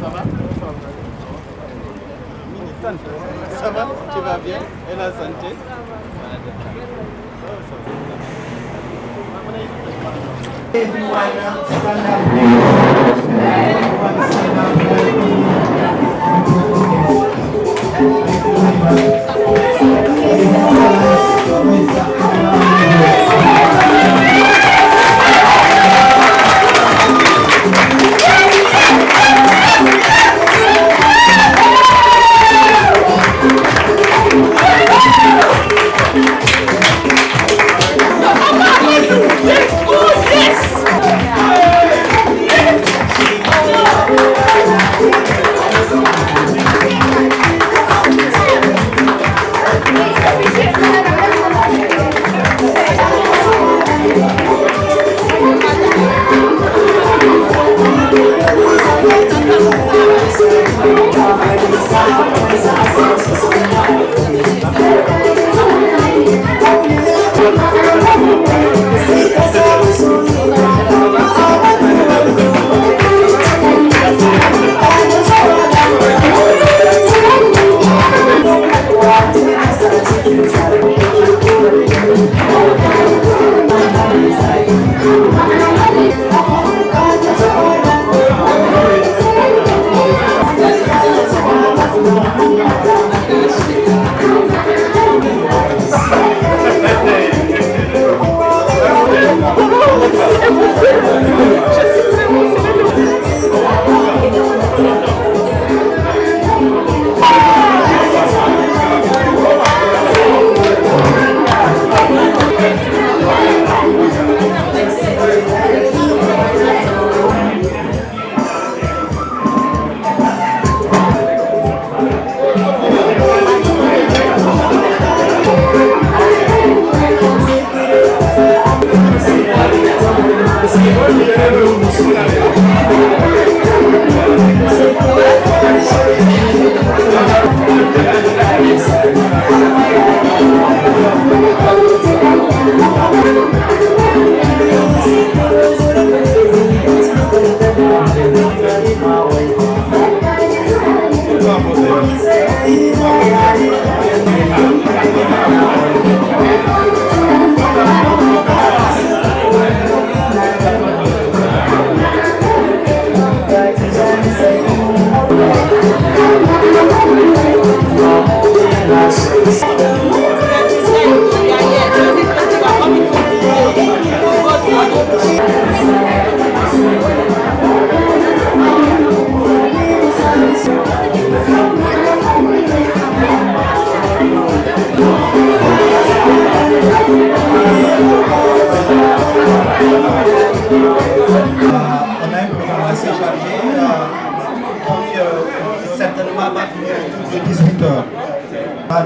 Ça va? Ça va? Tu vas bien? Et la santé?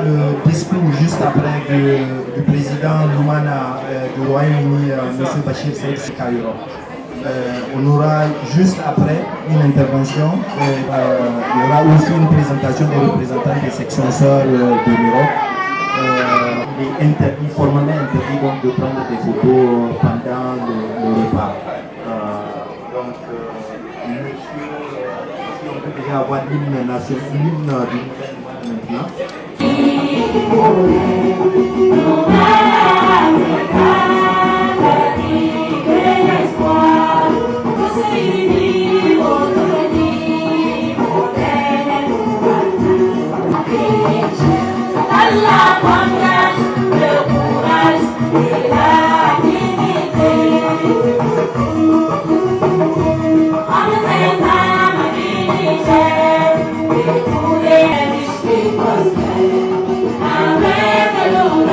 Le discours juste après du président Noumana du Royaume-Uni, M. Bachir Saïd Kayuro. On aura juste après une intervention, il y aura aussi une présentation des représentants des sections sœurs de l'Europe. Il est interdit, formellement interdit donc, de prendre des photos pendant le repas. Donc, monsieur, si on peut déjà avoir l'hymne national, l'hymne du maintenant. Amen.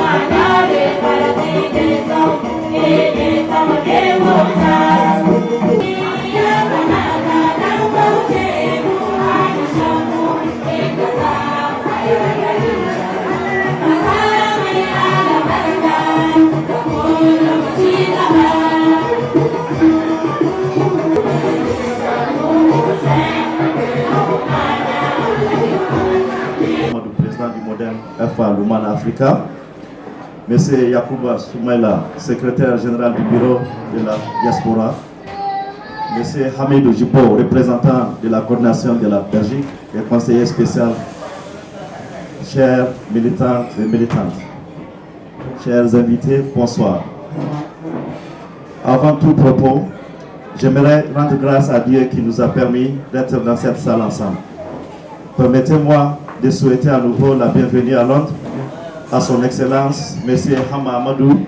Africa, M. Yacouba Soumaïla, secrétaire général du bureau de la diaspora, M. Hamidou Djibo, représentant de la coordination de la Belgique et conseiller spécial, chers militants et militantes, chers invités, bonsoir. Avant tout propos, j'aimerais rendre grâce à Dieu qui nous a permis d'être dans cette salle ensemble. Permettez-moi de souhaiter à nouveau la bienvenue à Londres à son Excellence, M. Hama Amadou,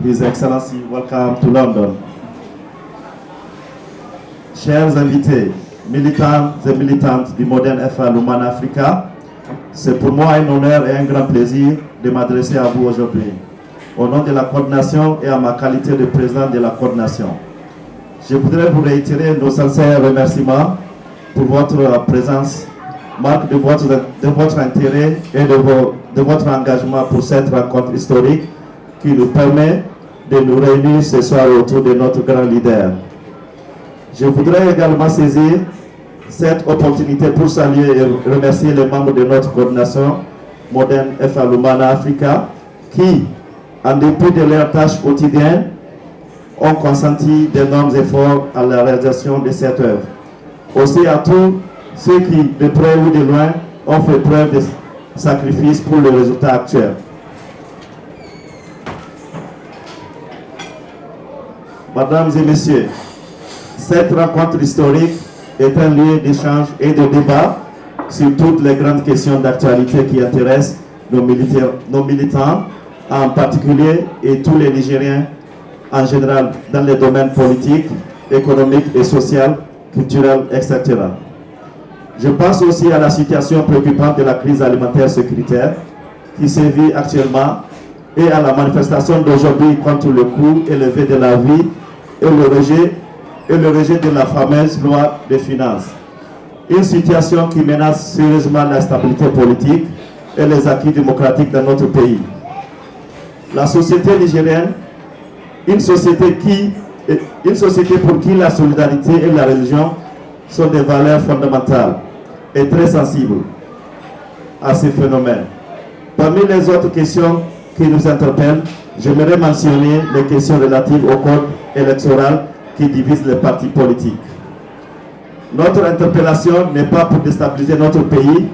His Excellency, welcome to London. Chers invités, militants et militantes du Modern FA Lumana Africa, c'est pour moi un honneur et un grand plaisir de m'adresser à vous aujourd'hui, au nom de la coordination et à ma qualité de président de la coordination. Je voudrais vous réitérer nos sincères remerciements pour votre présence, marque de votre intérêt et de votre engagement pour cette rencontre historique qui nous permet de nous réunir ce soir autour de notre grand leader. Je voudrais également saisir cette opportunité pour saluer et remercier les membres de notre coordination Modern FA Lumana Africa qui, en dépit de leurs tâches quotidiennes, ont consenti d'énormes efforts à la réalisation de cette œuvre. Aussi à tous ceux qui, de près ou de loin, ont fait preuve de sacrifice pour le résultat actuel. Mesdames et messieurs, cette rencontre historique est un lieu d'échange et de débat sur toutes les grandes questions d'actualité qui intéressent nos militants, en particulier, et tous les Nigériens en général dans les domaines politiques, économiques et social, culturels, etc. Je pense aussi à la situation préoccupante de la crise alimentaire sécuritaire qui sévit actuellement et à la manifestation d'aujourd'hui contre le coût élevé de la vie et le rejet de la fameuse loi des finances. Une situation qui menace sérieusement la stabilité politique et les acquis démocratiques dans notre pays. La société nigérienne, une société pour qui la solidarité et la religion sont des valeurs fondamentales et très sensibles à ces phénomènes. Parmi les autres questions qui nous interpellent, j'aimerais mentionner les questions relatives au code électoral qui divise les partis politiques. Notre interpellation n'est pas pour déstabiliser notre pays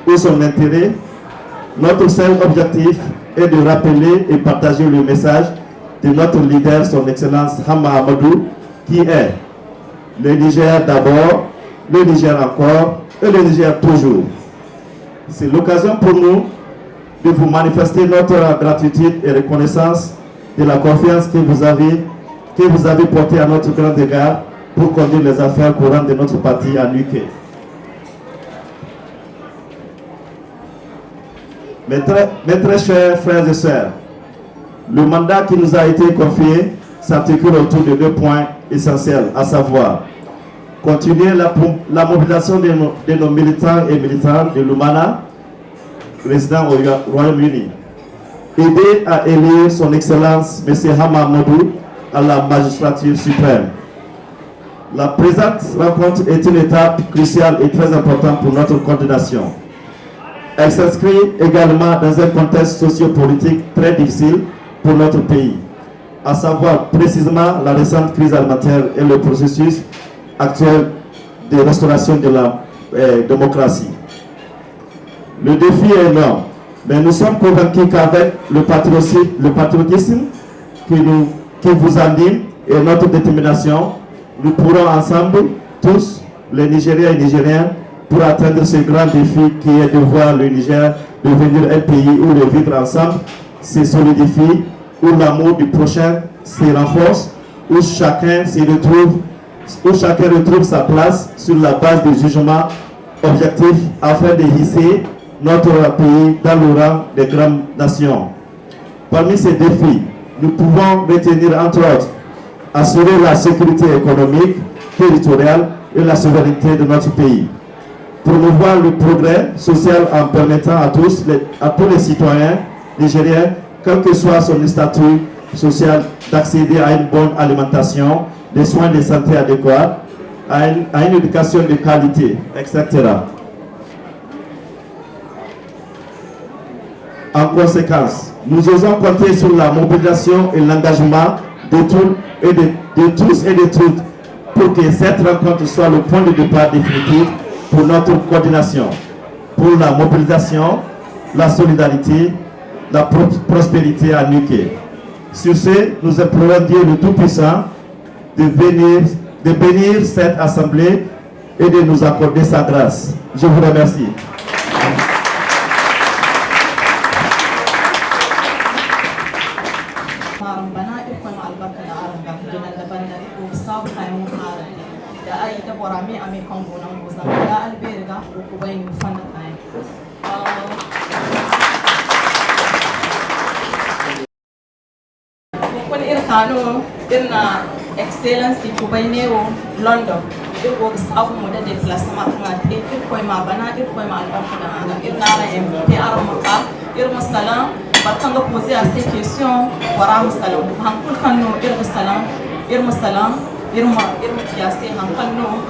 ou son intérêt. Notre seul objectif est de rappeler et partager le message de notre leader, son Excellence Hama Amadou, qui est le Niger d'abord, le Niger encore et le Niger toujours. C'est l'occasion pour nous de vous manifester notre gratitude et reconnaissance de la confiance que vous avez portée à notre grand égard pour conduire les affaires courantes de notre parti à UK. Mes très chers frères et sœurs, le mandat qui nous a été confié s'articule autour de deux points essentiels, à savoir continuer la mobilisation de nos militants et militantes de Lumana, résidents au Royaume-Uni, aider à élire son Excellence M. Hama Amadou à la magistrature suprême. La présente rencontre est une étape cruciale et très importante pour notre coordination. Elle s'inscrit également dans un contexte socio-politique très difficile pour notre pays, à savoir précisément la récente crise alimentaire et le processus actuel de restauration de la démocratie. Le défi est énorme, mais nous sommes convaincus qu'avec le patriotisme qui vous anime et notre détermination, nous pourrons ensemble, tous, les Nigériens et Nigériens, pour atteindre ce grand défi qui est de voir le Niger devenir un pays où le vivre ensemble se solidifie, où l'amour du prochain se renforce, où chacun retrouve sa place sur la base du jugement objectif afin de hisser notre pays dans le rang des grandes nations. Parmi ces défis, nous pouvons retenir entre autres assurer la sécurité économique, territoriale et la souveraineté de notre pays. Promouvoir le progrès social en permettant à tous les citoyens nigériens, quel que soit son statut social, d'accéder à une bonne alimentation, des soins de santé adéquats, à une éducation de qualité, etc. En conséquence, nous osons compter sur la mobilisation et l'engagement de tous et de toutes pour que cette rencontre soit le point de départ définitif pour notre coordination, pour la mobilisation, la solidarité, la prospérité à Nuké. Sur ce, nous implorons Dieu le Tout-Puissant de bénir cette assemblée et de nous accorder sa grâce. Je vous remercie. Kano irna excellency kubainero London irgo sabu mu da déplacement kuma te irko ma bana irko ma albarka da irna la MP aramaka irma salam batanga poser à ces questions wara salam hankul kanno irma salam irma kiyase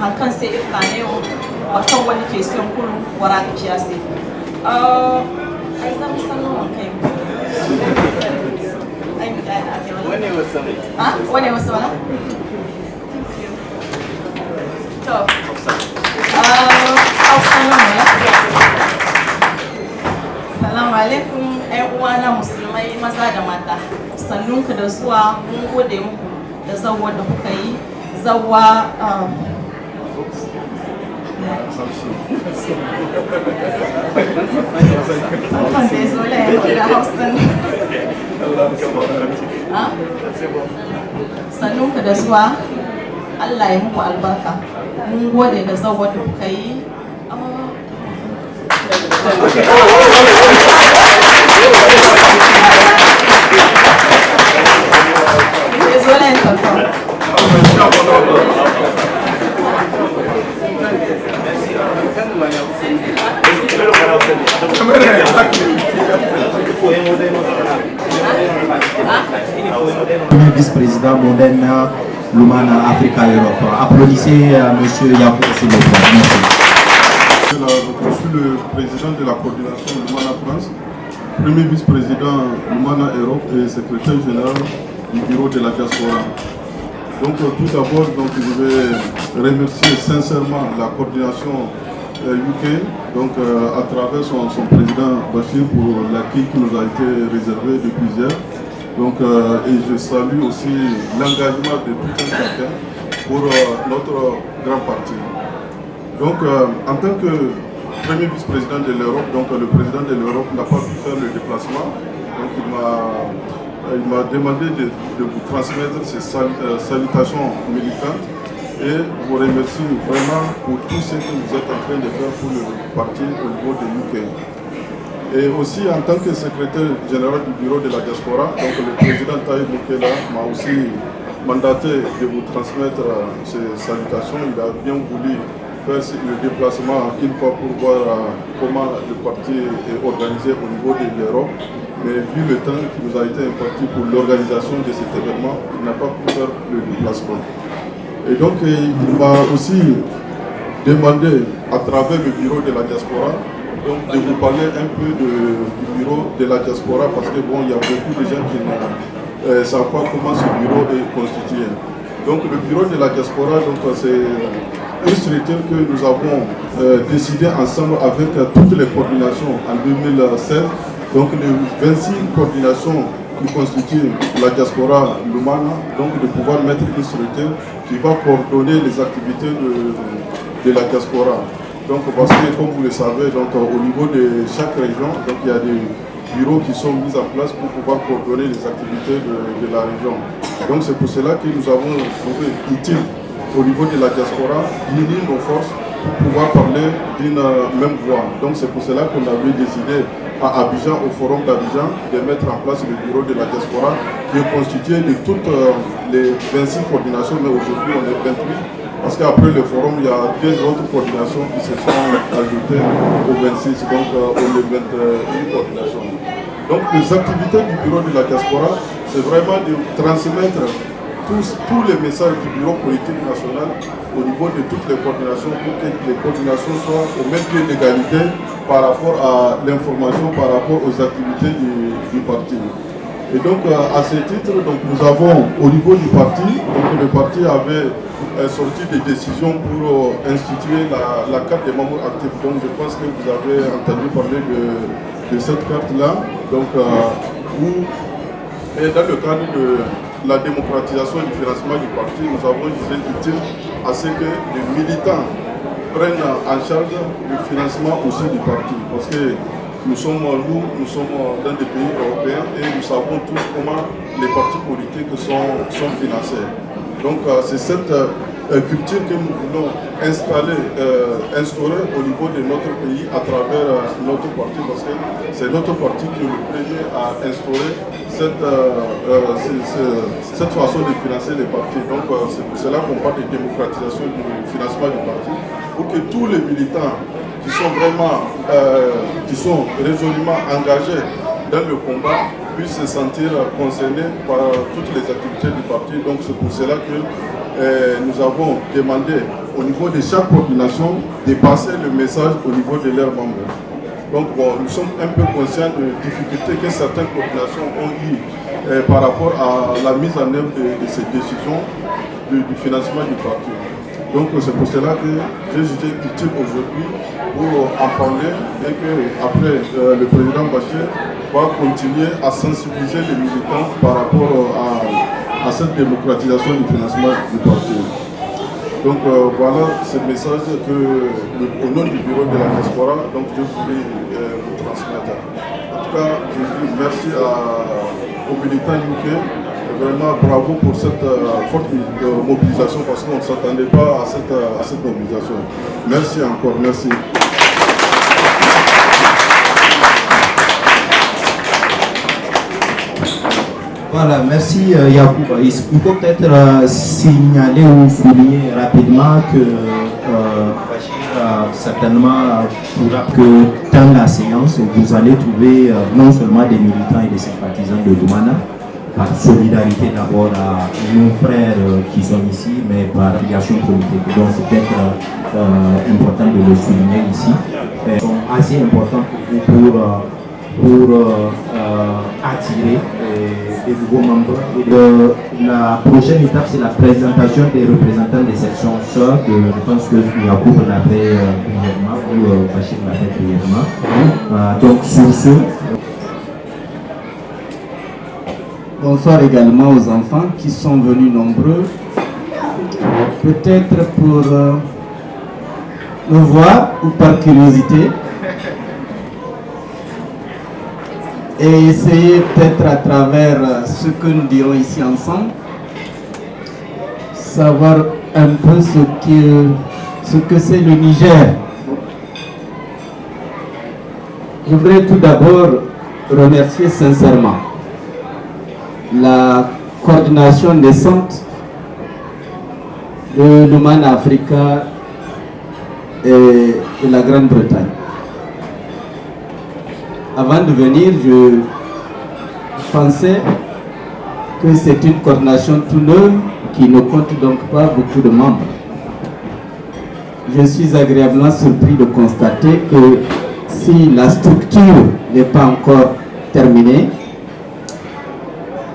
hankan se irkaneo batanga wani question kulu wara kiyase ai zamu sanin kai Wani wasu wala? To, Salamu alaikum ‘yan uwana musulmai maza da mata. Sannunku da zuwa mun gode muku da zawwa da kuka yi. Zawwa sannunka da zuwa Allah ya muku albarka mun gode da zawar da kuka yi Premier vice-président Moderna Lumana Africa Europe. Applaudissez M. Yacoub, s'il vous plaît. Je suis le président de la coordination Lumana France, premier vice-président Lumana Europe et secrétaire général du bureau de la diaspora. Donc tout d'abord, je vais remercier sincèrement la coordination UK, à travers son président Bachir pour l'accueil qui nous a été réservé depuis hier. Et je salue aussi l'engagement de tout un chacun pour notre grand parti. En tant que premier vice-président de l'Europe, le président de l'Europe n'a pas pu faire le déplacement. Il m'a demandé de vous transmettre ses salutations militantes et vous remercie vraiment pour tout ce que vous êtes en train de faire pour le parti au niveau de l'UK. Et aussi en tant que secrétaire général du bureau de la diaspora, le président Taïb Moukela m'a aussi mandaté de vous transmettre ces salutations. Il a bien voulu faire le déplacement une fois pour voir comment le parti est organisé au niveau de l'Europe. Mais vu le temps qui nous a été imparti pour l'organisation de cet événement, il n'a pas pu faire le déplacement. Et il m'a aussi demandé à travers le bureau de la diaspora de vous parler un peu du bureau de la diaspora parce que il y a beaucoup de gens qui ne savent pas comment ce bureau est constitué. Le bureau de la diaspora, c'est une structure que nous avons décidé ensemble avec toutes les coordinations en 2016. Les 26 coordinations qui constituent la diaspora Lumana, de pouvoir mettre une structure qui va coordonner les activités de la diaspora. Parce que, comme vous le savez, au niveau de chaque région, il y a des bureaux qui sont mis en place pour pouvoir coordonner les activités de la région. C'est pour cela que nous avons trouvé utile au niveau de la diaspora d'unir nos forces pour pouvoir parler d'une même voix. C'est pour cela qu'on avait décidé à Abidjan, au forum d'Abidjan, de mettre en place le bureau de la diaspora qui est constitué de toutes les 26 coordinations, mais aujourd'hui on est 28. Parce qu'après le forum, il y a deux autres coordinations qui se sont ajoutées aux 26, on est 21 coordinations. Les activités du bureau de la diaspora, c'est vraiment de transmettre tous les messages du bureau politique national au niveau de toutes les coordinations pour que les coordinations soient au même pied d'égalité par rapport à l'information, par rapport aux activités du parti. Et donc à ce titre, donc, nous avons au niveau du parti, donc, le parti avait sorti des décisions pour instituer la carte des membres actifs. Donc je pense que vous avez entendu parler de cette carte-là. Donc et dans le cadre de la démocratisation du financement du parti, nous avons jugé utile à ce que les militants prennent en charge le financement aussi du parti. Parce que nous sommes dans des pays européens et nous savons tous comment les partis politiques sont financés. Donc c'est cette culture que nous voulons instaurer au niveau de notre pays à travers notre parti, parce que c'est notre parti qui est le premier à instaurer cette façon de financer les partis. Donc c'est pour cela qu'on parle de démocratisation du financement du parti, pour que tous les militants qui sont vraiment, qui sont résolument engagés dans le combat puissent se sentir concernés par toutes les activités du parti. Donc c'est pour cela que nous avons demandé au niveau de chaque population de passer le message au niveau de leurs membres. Donc bon, nous sommes un peu conscients des difficultés que certaines populations ont eues par rapport à la mise en œuvre de ces décisions du financement du parti. Donc c'est pour cela que j'ai jugé utile aujourd'hui pour en parler et qu'après le président Bachir va continuer à sensibiliser les militants par rapport à cette démocratisation du financement du parti. Donc voilà ce message que au nom du bureau de la diaspora, donc je voulais vous transmettre. En tout cas, je dis merci aux militants UK. Vraiment bravo pour cette forte mobilisation, parce qu'on ne s'attendait pas à cette mobilisation. Merci encore, merci. Voilà, merci Yacoub. Il faut peut-être signaler ou souligner rapidement que Bachir certainement pourra que dans la séance, vous allez trouver non seulement des militants et des sympathisants de Lumana, par solidarité d'abord à nos frères qui sont ici, mais par affiliation politique. Donc c'est peut-être important de le souligner ici. Ils sont assez importants pour attirer des nouveaux membres. Et la prochaine étape, c'est la présentation des représentants des sections sœurs. Je pense que Yacoub l'a fait brièvement, ou Bachir l'a fait brièvement. Donc sur ce... Bonsoir également aux enfants qui sont venus nombreux, peut-être pour me voir ou par curiosité, et essayer peut-être à travers ce que nous dirons ici ensemble, savoir un peu ce que c'est le Niger. Je voudrais tout d'abord remercier sincèrement la coordination naissante de Lumana Africa et de la Grande-Bretagne. Avant de venir, je pensais que c'est une coordination tout neuve qui ne compte donc pas beaucoup de membres. Je suis agréablement surpris de constater que si la structure n'est pas encore terminée,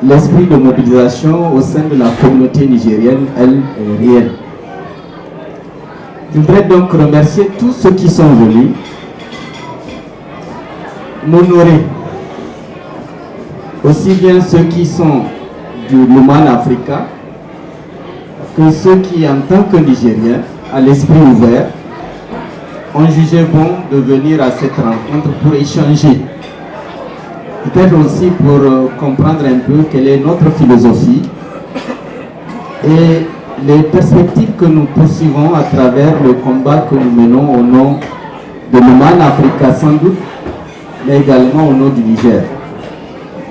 l'esprit de mobilisation au sein de la communauté nigérienne, elle, est réel. Je voudrais donc remercier tous ceux qui sont venus m'honorer, aussi bien ceux qui sont du Lumana Africa que ceux qui, en tant que Nigériens, à l'esprit ouvert, ont jugé bon de venir à cette rencontre pour échanger. Peut-être aussi pour comprendre un peu quelle est notre philosophie et les perspectives que nous poursuivons à travers le combat que nous menons au nom de Lumana Africa sans doute, mais également au nom du Niger.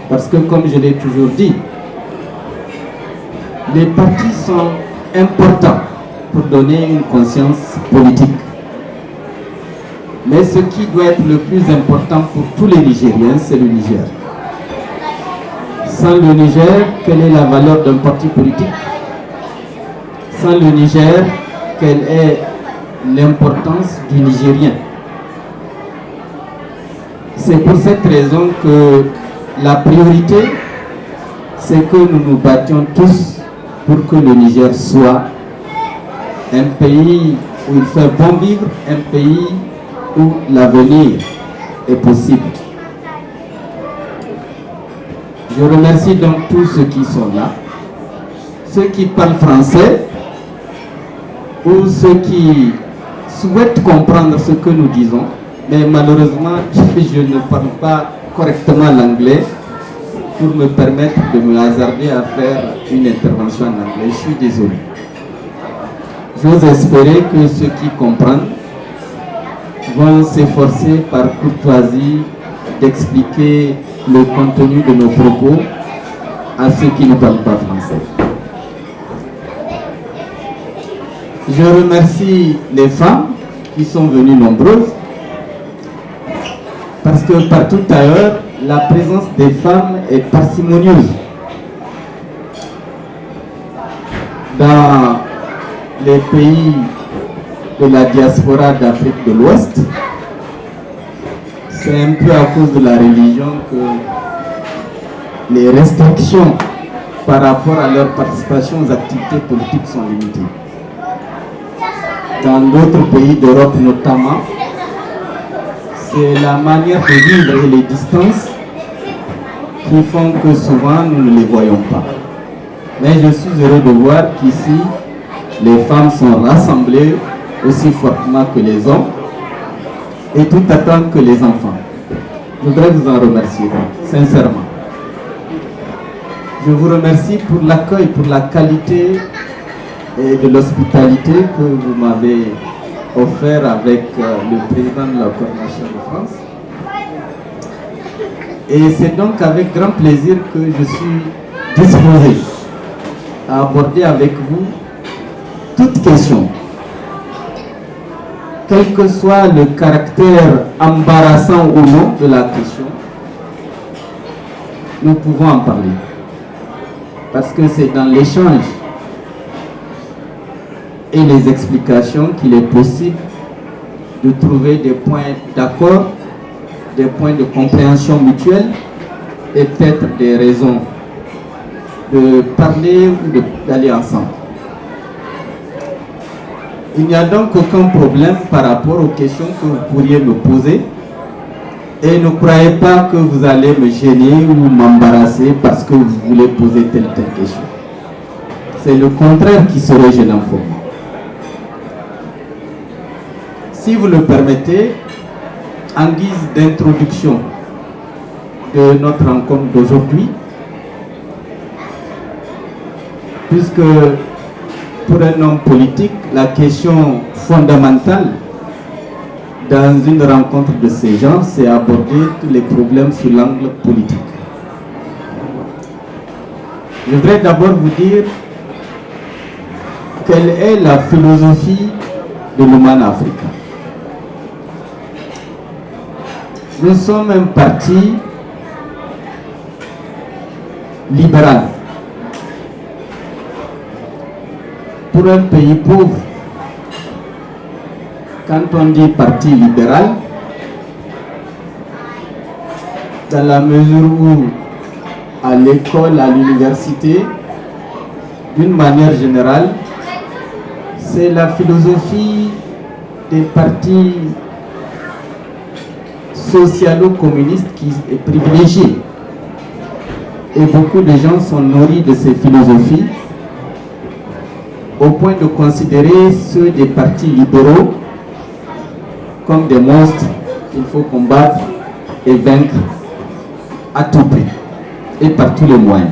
Parce que comme je l'ai toujours dit, les partis sont importants pour donner une conscience politique. Mais ce qui doit être le plus important pour tous les Nigériens, c'est le Niger. Sans le Niger, quelle est la valeur d'un parti politique? Sans le Niger, quelle est l'importance du Nigérien? C'est pour cette raison que la priorité, c'est que nous nous battions tous pour que le Niger soit un pays où il fait bon vivre, un pays où l'avenir est possible. Je remercie donc tous ceux qui sont là, ceux qui parlent français ou ceux qui souhaitent comprendre ce que nous disons, mais malheureusement je ne parle pas correctement l'anglais pour me permettre de me hasarder à faire une intervention en anglais. Je suis désolé. J'ose espérer que ceux qui comprennent vont s'efforcer par courtoisie d'expliquer le contenu de nos propos à ceux qui ne parlent pas français. Je remercie les femmes qui sont venues nombreuses parce que partout ailleurs, la présence des femmes est parcimonieuse. Dans les pays de la diaspora d'Afrique de l'Ouest, c'est un peu à cause de la religion que les restrictions par rapport à leur participation aux activités politiques sont limitées. Dans d'autres pays d'Europe notamment, c'est la manière de vivre et les distances qui font que souvent nous ne les voyons pas. Mais je suis heureux de voir qu'ici, les femmes sont rassemblées aussi fortement que les hommes et tout autant que les enfants. Je voudrais vous en remercier, sincèrement. Je vous remercie pour l'accueil, pour la qualité et de l'hospitalité que vous m'avez offert avec le président de la Coordination de France. Et c'est donc avec grand plaisir que je suis disposé à aborder avec vous toute question. Quel que soit le caractère embarrassant ou non de la question, nous pouvons en parler. Parce que c'est dans l'échange et les explications qu'il est possible de trouver des points d'accord, des points de compréhension mutuelle et peut-être des raisons de parler ou d'aller ensemble. Il n'y a donc aucun problème par rapport aux questions que vous pourriez me poser et ne croyez pas que vous allez me gêner ou m'embarrasser parce que vous voulez poser telle ou telle question. C'est le contraire qui serait gênant pour moi. Si vous le permettez, en guise d'introduction de notre rencontre d'aujourd'hui, puisque pour un homme politique, la question fondamentale dans une rencontre de ces genres, c'est aborder tous les problèmes sous l'angle politique. Je voudrais d'abord vous dire quelle est la philosophie de l'Oman Africa. Nous sommes un parti libéral. Pour un pays pauvre, quand on dit parti libéral, dans la mesure où à l'école, à l'université, d'une manière générale, c'est la philosophie des partis socialo-communistes qui est privilégiée. Et beaucoup de gens sont nourris de ces philosophies au point de considérer ceux des partis libéraux comme des monstres qu'il faut combattre et vaincre à tout prix et par tous les moyens.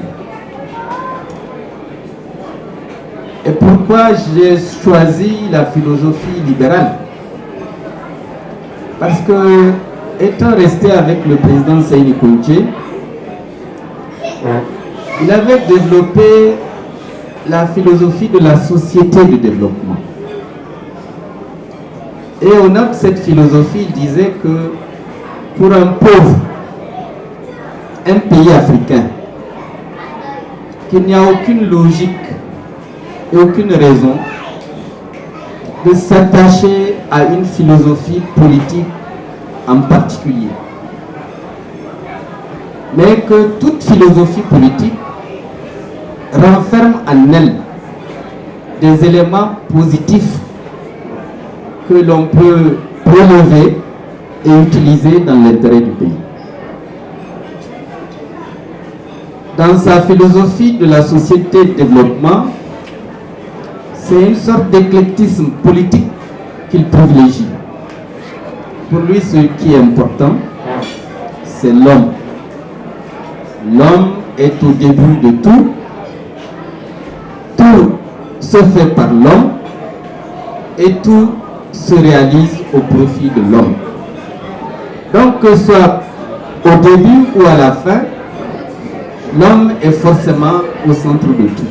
Et pourquoi j'ai choisi la philosophie libérale? Parce que, étant resté avec le président Seyni Kounché, il avait développé la philosophie de la société de développement. Et au nom de cette philosophie, il disait que pour un pauvre, un pays africain, qu'il n'y a aucune logique et aucune raison de s'attacher à une philosophie politique en particulier. mais que toute philosophie politique renferme en elle des éléments positifs que l'on peut relever et utiliser dans l'intérêt du pays. Dans sa philosophie de la société de développement, c'est une sorte d'éclectisme politique qu'il privilégie. Pour lui, ce qui est important, c'est l'homme. L'homme est au début de tout. Tout se fait par l'homme et tout se réalise au profit de l'homme. Donc, que ce soit au début ou à la fin, l'homme est forcément au centre de tout.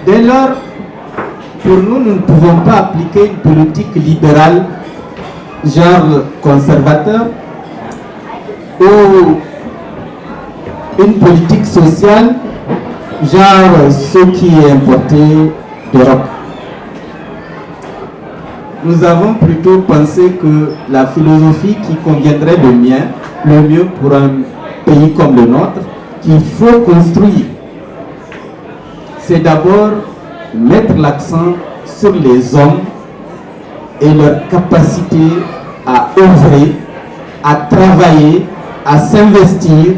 Dès lors, pour nous, nous ne pouvons pas appliquer une politique libérale, genre conservateur, ou une politique sociale, genre ce qui est importé d'Europe. Nous avons plutôt pensé que la philosophie qui conviendrait le mieux pour un pays comme le nôtre, qu'il faut construire, c'est d'abord mettre l'accent sur les hommes et leur capacité à œuvrer, à travailler, à s'investir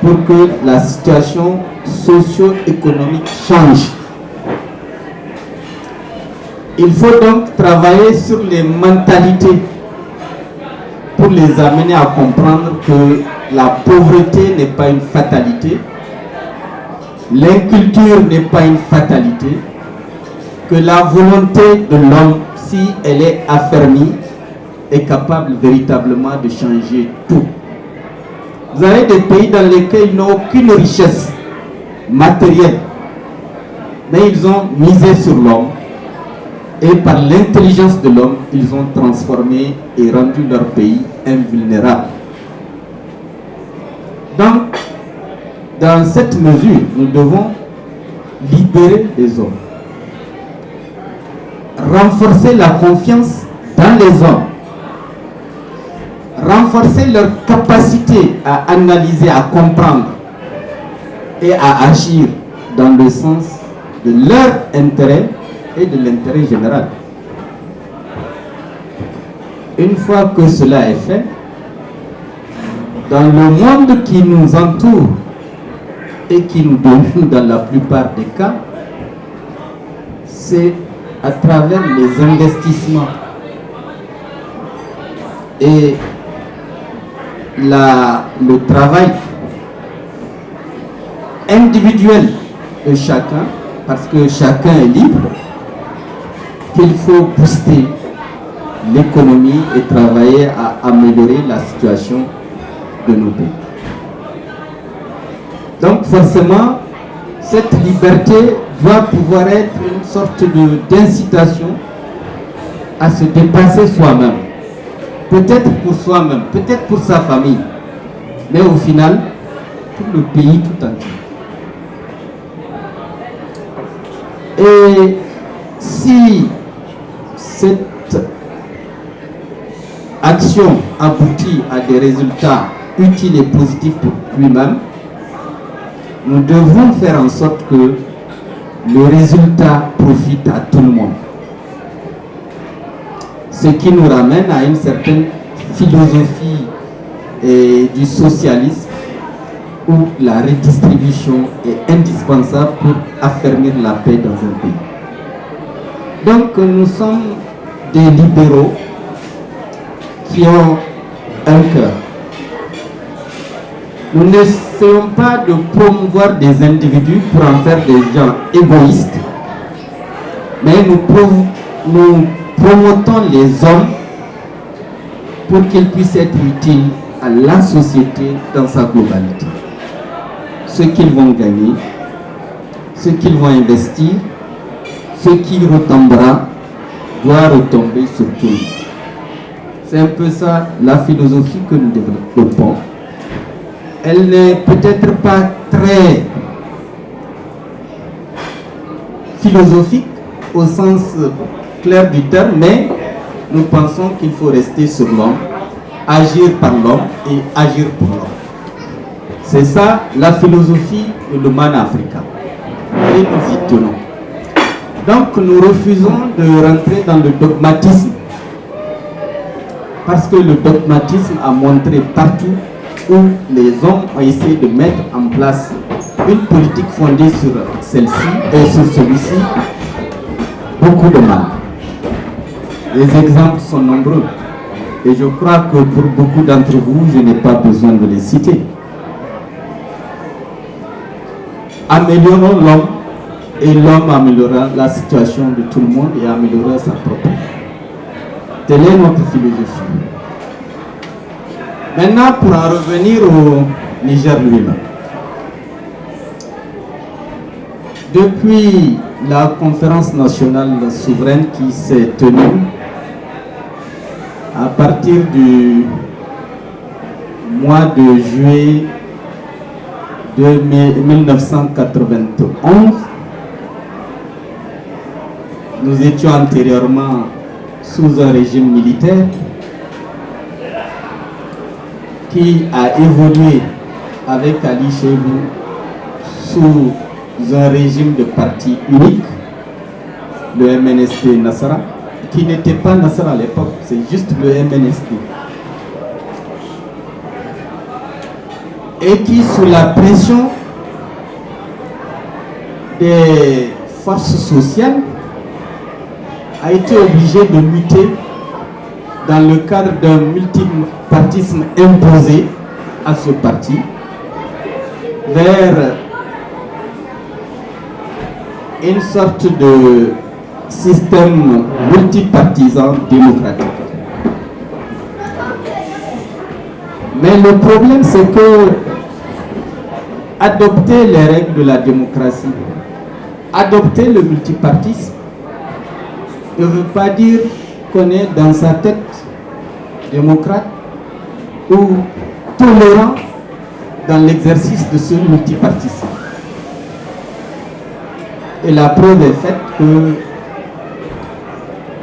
pour que la situation socio-économique change. Il faut donc travailler sur les mentalités pour les amener à comprendre que la pauvreté n'est pas une fatalité, l'inculture n'est pas une fatalité, que la volonté de l'homme, si elle est affermie, est capable véritablement de changer tout. Vous avez des pays dans lesquels ils n'ont aucune richesse matérielle, mais ils ont misé sur l'homme et par l'intelligence de l'homme, ils ont transformé et rendu leur pays invulnérable. Donc, dans cette mesure, nous devons libérer les hommes, renforcer la confiance dans les hommes, renforcer leur capacité à analyser, à comprendre et à agir dans le sens de leur intérêt et de l'intérêt général. Une fois que cela est fait, dans le monde qui nous entoure et qui nous domine dans la plupart des cas, c'est à travers les investissements et le travail individuel de chacun, parce que chacun est libre, qu'il faut booster l'économie et travailler à améliorer la situation de nos pays. Donc forcément, cette liberté doit pouvoir être une sorte d'incitation à se dépasser soi-même. Peut-être pour soi-même, peut-être pour sa famille, mais au final, pour le pays tout entier. Et si cette action aboutit à des résultats utiles et positifs pour lui-même, nous devons faire en sorte que le résultat profite à tout le monde. Ce qui nous ramène à une certaine philosophie du socialisme où la redistribution est indispensable pour affermir la paix dans un pays. Donc nous sommes des libéraux qui ont un cœur. Nous n'essayons pas de promouvoir des individus pour en faire des gens égoïstes, mais nous promotons les hommes pour qu'ils puissent être utiles à la société dans sa globalité. Ce qu'ils vont gagner, ce qu'ils vont investir, ce qui retombera doit retomber sur tout le monde. C'est un peu ça la philosophie que nous développons. Elle n'est peut-être pas très philosophique au sens clair du terme, mais nous pensons qu'il faut rester sur l'homme, agir par l'homme et agir pour l'homme. C'est ça la philosophie de l'Oman Africa. Et nous y tenons. Donc nous refusons de rentrer dans le dogmatisme. Parce que le dogmatisme a montré partout où les hommes ont essayé de mettre en place une politique fondée sur celle-ci et sur celui-ci, beaucoup de mal. Les exemples sont nombreux. Et je crois que pour beaucoup d'entre vous, je n'ai pas besoin de les citer. Améliorons l'homme et l'homme améliorera la situation de tout le monde et améliorera sa propre vie. Telle est notre philosophie. Maintenant, pour en revenir au Niger lui-même. Depuis la conférence nationale souveraine qui s'est tenue à partir du mois de juillet de 1991, nous étions antérieurement sous un régime militaire qui a évolué avec Ali Chebou sous un régime de parti unique, le MNSD Nassara, qui n'était pas Nassara à l'époque, c'est juste le MNSD. Et qui, sous la pression des forces sociales, a été obligé de muter dans le cadre d'un multipartisme imposé à ce parti vers une sorte de système multipartisan démocratique. Mais le problème, c'est que adopter les règles de la démocratie, adopter le multipartisme, ne veut pas dire qu'on est dans sa tête démocrate ou tolérant dans l'exercice de ce multipartisme. Et la preuve est faite que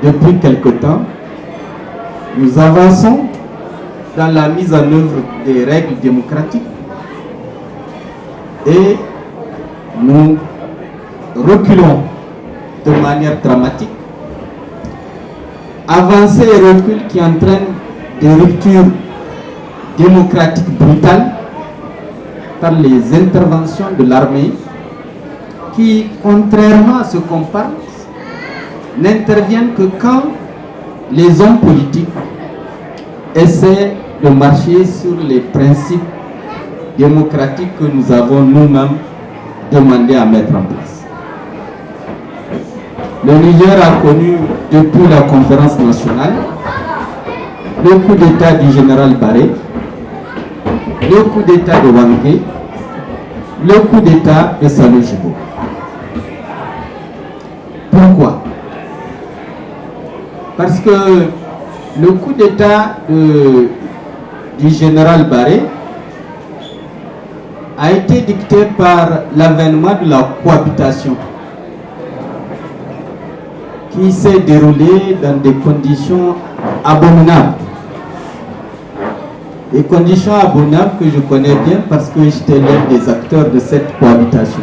depuis quelque temps, nous avançons dans la mise en œuvre des règles démocratiques et nous reculons de manière dramatique. Avancée et recul qui entraînent des ruptures démocratiques brutales par les interventions de l'armée qui, contrairement à ce qu'on pense, n'interviennent que quand les hommes politiques essaient de marcher sur les principes démocratiques que nous avons nous-mêmes demandé à mettre en place. Le Niger a connu depuis la conférence nationale le coup d'état du général Barré, le coup d'état de Wanké, le coup d'état de Salou Djibo. Pourquoi? Parce que le coup d'état du général Barré a été dicté par l'avènement de la cohabitation qui s'est déroulée dans des conditions abominables. Des conditions abominables que je connais bien parce que j'étais l'un des acteurs de cette cohabitation.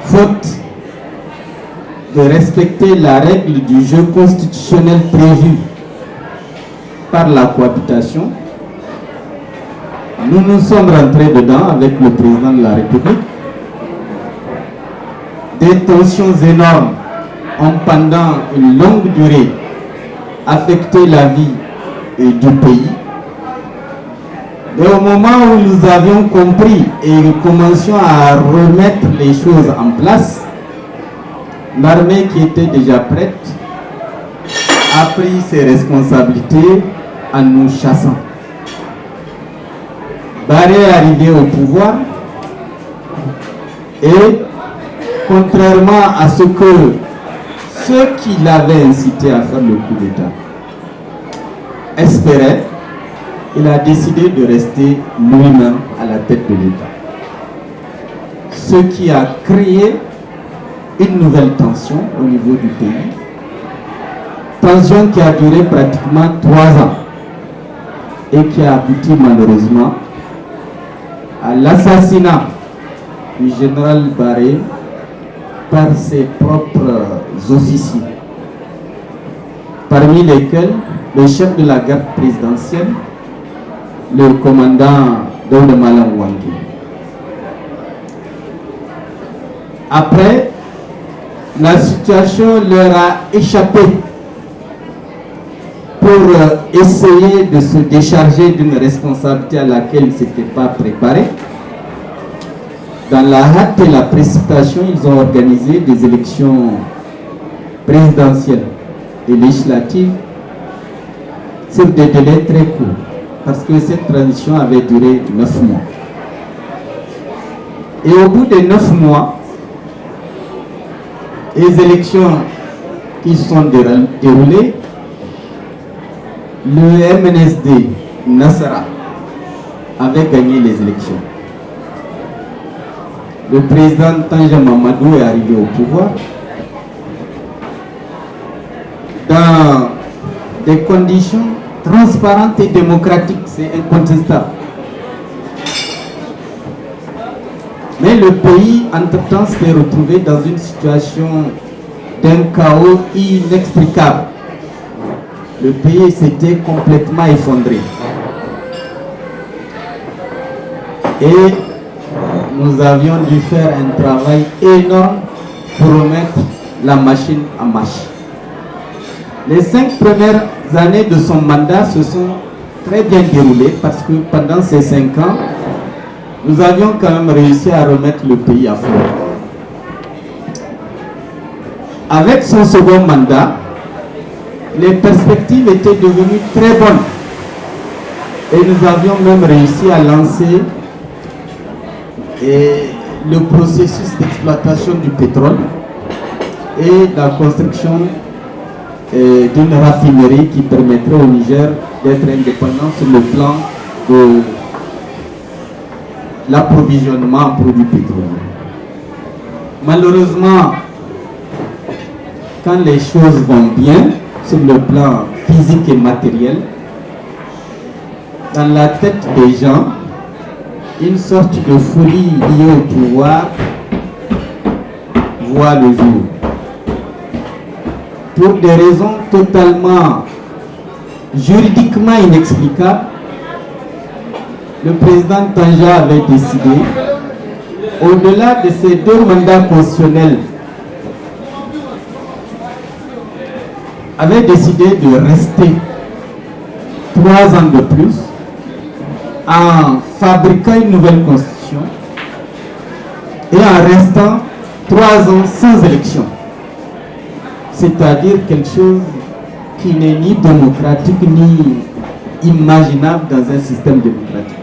Faute de respecter la règle du jeu constitutionnel prévu par la cohabitation, nous nous sommes rentrés dedans avec le président de la République. Des tensions énormes ont pendant une longue durée affecté la vie du pays. Et au moment où nous avions compris et nous commencions à remettre les choses en place, l'armée qui était déjà prête a pris ses responsabilités en nous chassant. Barré est arrivé au pouvoir et contrairement à ce que ceux qui l'avaient incité à faire le coup d'État espéraient, il a décidé de rester lui-même à la tête de l'État. Ce qui a créé une nouvelle tension au niveau du pays tension qui a duré pratiquement 3 ans et qui a abouti malheureusement à l'assassinat du général Barré par ses propres officiers, parmi lesquels le chef de la garde présidentielle, le commandant Daouda Malam Wangi. Après, la situation leur a échappé pour essayer de se décharger d'une responsabilité à laquelle ils ne s'étaient pas préparés. Dans la hâte et la précipitation, ils ont organisé des élections présidentielles et législatives sur des délais très courts, parce que cette transition avait duré 9 mois. Et au bout de 9 mois, les élections qui sont déroulées, le MNSD Nassara avait gagné les élections. Le président Tanja Mamadou est arrivé au pouvoir dans des conditions transparentes et démocratiques, c'est incontestable. Mais le pays, entre-temps, s'est retrouvé dans une situation d'un chaos inextricable. Le pays s'était complètement effondré. Et nous avions dû faire un travail énorme pour remettre la machine en marche. Les 5 premières années de son mandat se sont très bien déroulées parce que pendant ces 5 ans, nous avions quand même réussi à remettre le pays à flot. Avec son second mandat, les perspectives étaient devenues très bonnes et nous avions même réussi à lancer le processus d'exploitation du pétrole et la construction d'une raffinerie qui permettrait au Niger d'être indépendant sur le plan de l'approvisionnement en produits pétroliers. Malheureusement, quand les choses vont bien sur le plan physique et matériel, dans la tête des gens, une sorte de folie liée au pouvoir voit le jour. Pour des raisons totalement juridiquement inexplicables, le président Tanja avait décidé, au-delà de ses 2 mandats constitutionnels, avait décidé de rester 3 ans de plus en fabriquant une nouvelle constitution et en restant 3 ans sans élection. C'est-à-dire quelque chose qui n'est ni démocratique ni imaginable dans un système démocratique.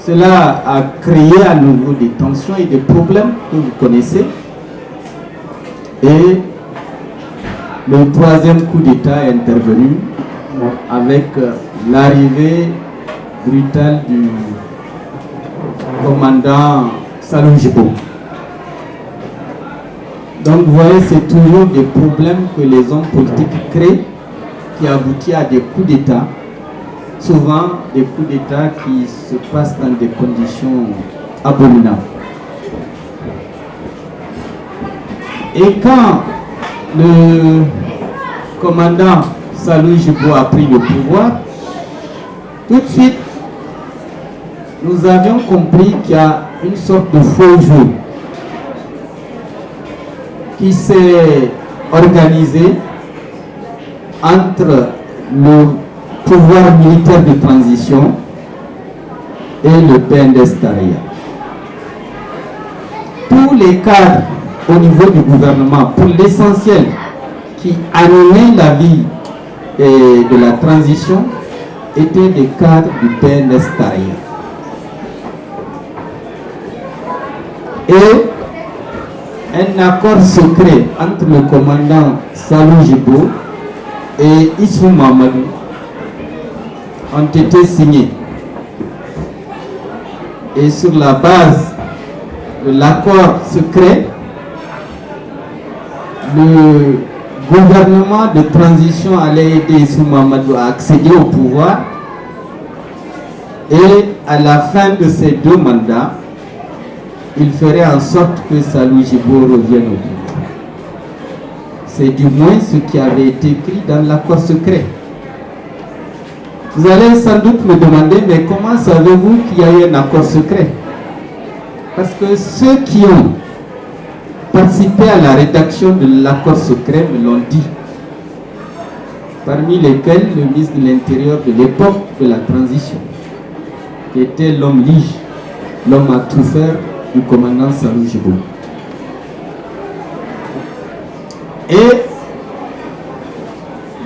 Cela a créé à nouveau des tensions et des problèmes que vous connaissez. Et le 3e coup d'État est intervenu avec l'arrivée brutale du commandant Salou Djibo. Donc vous voyez, c'est toujours des problèmes que les hommes politiques créent qui aboutissent à des coups d'État, souvent des coups d'État qui se passent dans des conditions abominables. Et quand le commandant Salou Djibo a pris le pouvoir, tout de suite, nous avions compris qu'il y a une sorte de faux jeu qui s'est organisé entre le pouvoir militaire de transition et le PNDS Taraya. Tous les cadres au niveau du gouvernement, pour l'essentiel, qui animaient la vie de la transition, étaient des cadres du PNDS Taraya. Et un accord secret entre le commandant Salou Djibo et Issou Mamadou ont été signés. Et sur la base de l'accord secret, le gouvernement de transition allait aider Issou Mahamadou à accéder au pouvoir et à la fin de ces 2 mandats, il ferait en sorte que Salou Djibo revienne au pouvoir. C'est du moins ce qui avait été écrit dans l'accord secret. Vous allez sans doute me demander, mais comment savez-vous qu'il y a eu un accord secret? Parce que ceux qui ont participé à la rédaction de l'accord secret me l'ont dit. Parmi lesquels le ministre de l'Intérieur de l'époque de la transition, qui était l'homme lige, l'homme à tout faire du commandant Salou Djibo. Et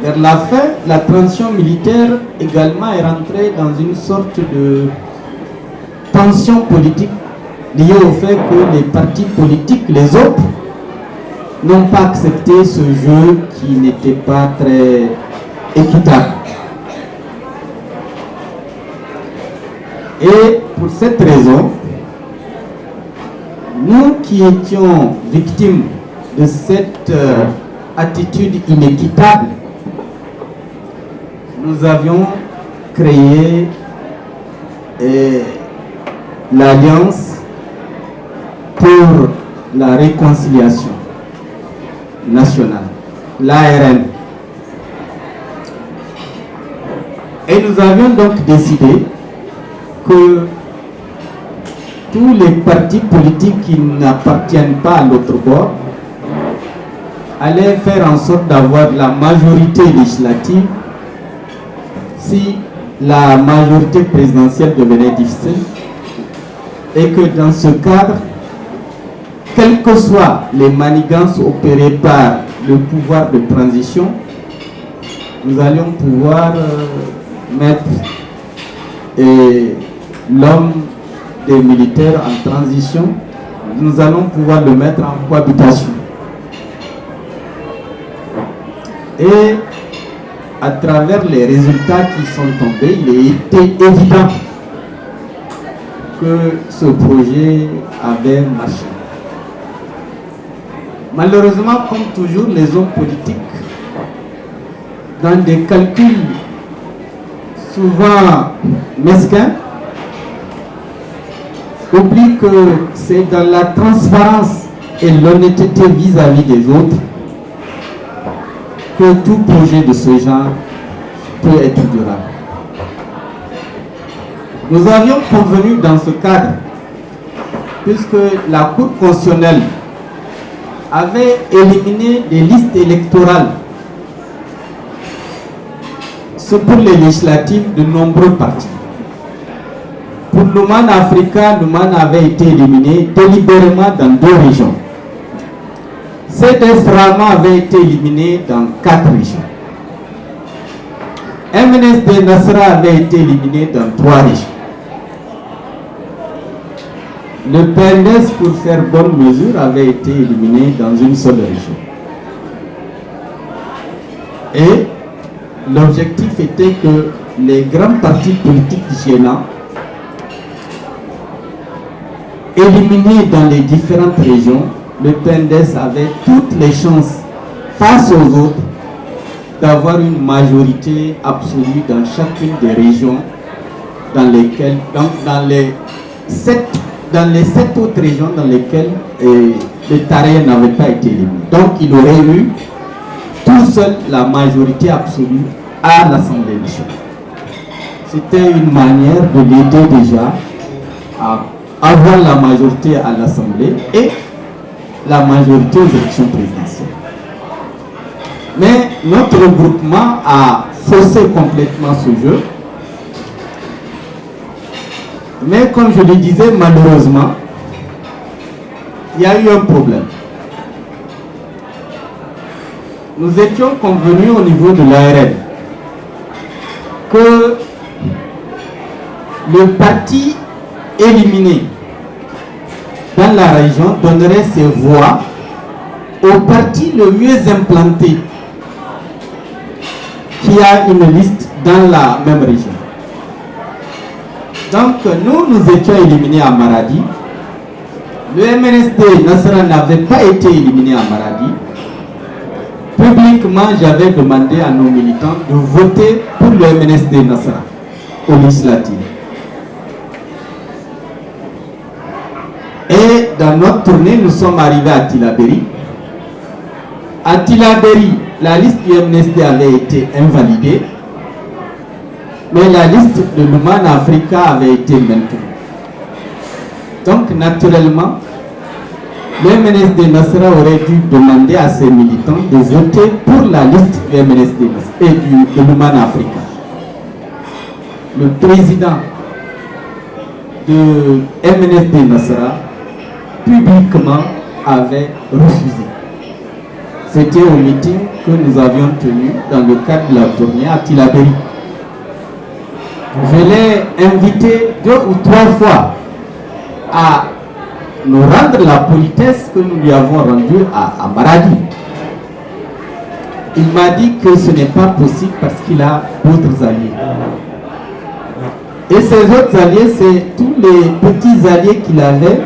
vers la fin, la transition militaire également est rentrée dans une sorte de tension politique liée au fait que les partis politiques, les autres, n'ont pas accepté ce jeu qui n'était pas très équitable. Et pour cette raison, nous qui étions victimes de cette attitude inéquitable, nous avions créé l'Alliance pour la réconciliation nationale, l'ARN. Et nous avions donc décidé que tous les partis politiques qui n'appartiennent pas à l'autre bord allaient faire en sorte d'avoir la majorité législative si la majorité présidentielle devenait difficile, et que dans ce cadre, quelles que soient les manigances opérées par le pouvoir de transition, nous allions pouvoir mettre l'homme des militaires en transition, nous allons pouvoir le mettre en cohabitation. Et à travers les résultats qui sont tombés, il était évident que ce projet avait marché. Malheureusement, comme toujours, les hommes politiques, dans des calculs souvent mesquins, oublient que c'est dans la transparence et l'honnêteté vis-à-vis des autres que tout projet de ce genre peut être durable. Nous avions convenu dans ce cadre, puisque la Cour constitutionnelle avait éliminé des listes électorales pour les législatives de nombreux partis. Pour l'Oman Africa, l'Oman avait été éliminé délibérément dans 2 régions. CDS Rama avait été éliminé dans 4 régions. MNSD Nasra avait été éliminé dans 3 régions. Le PNDS, pour faire bonne mesure, avait été éliminé dans une seule région. Et l'objectif était que les grands partis politiques gênants, éliminés dans les différentes régions, le PNDS avait toutes les chances face aux autres d'avoir une majorité absolue dans chacune des régions dans lesquelles, donc dans les 7 autres régions dans lesquelles les Taraïens n'avaient pas été éliminé. Donc il aurait eu tout seul la majorité absolue à l'Assemblée nationale. C'était une manière de l'aider déjà à avoir la majorité à l'Assemblée et la majorité aux élections présidentielles. Mais notre regroupement a faussé complètement ce jeu. Mais comme je le disais, malheureusement, il y a eu un problème. Nous étions convenus au niveau de l'ARN que le parti éliminé dans la région donnerait ses voix au parti le mieux implanté qui a une liste dans la même région. Donc nous étions éliminés à Maradi. Le MNSD Nasra n'avait pas été éliminé à Maradi. publiquement, j'avais demandé à nos militants de voter pour le MNSD Nassara aux législatives. Et dans notre tournée, nous sommes arrivés à Tillabéri. À Tillabéri, la liste du MNSD avait été invalidée, mais la liste de l'Oumana Africa avait été maintenue. Donc, naturellement, le MNSD Nassara aurait dû demander à ses militants de voter pour la liste du MNSD et de l'Oumana Africa. Le président de MNSD Nassara publiquement avait refusé. C'était au meeting que nous avions tenu dans le cadre de la tournée à Tillabéri. Je l'ai invité 2 ou 3 fois à nous rendre la politesse que nous lui avons rendue à Maradi. Il m'a dit que ce n'est pas possible parce qu'il a d'autres alliés. Et ces autres alliés, c'est tous les petits alliés qu'il avait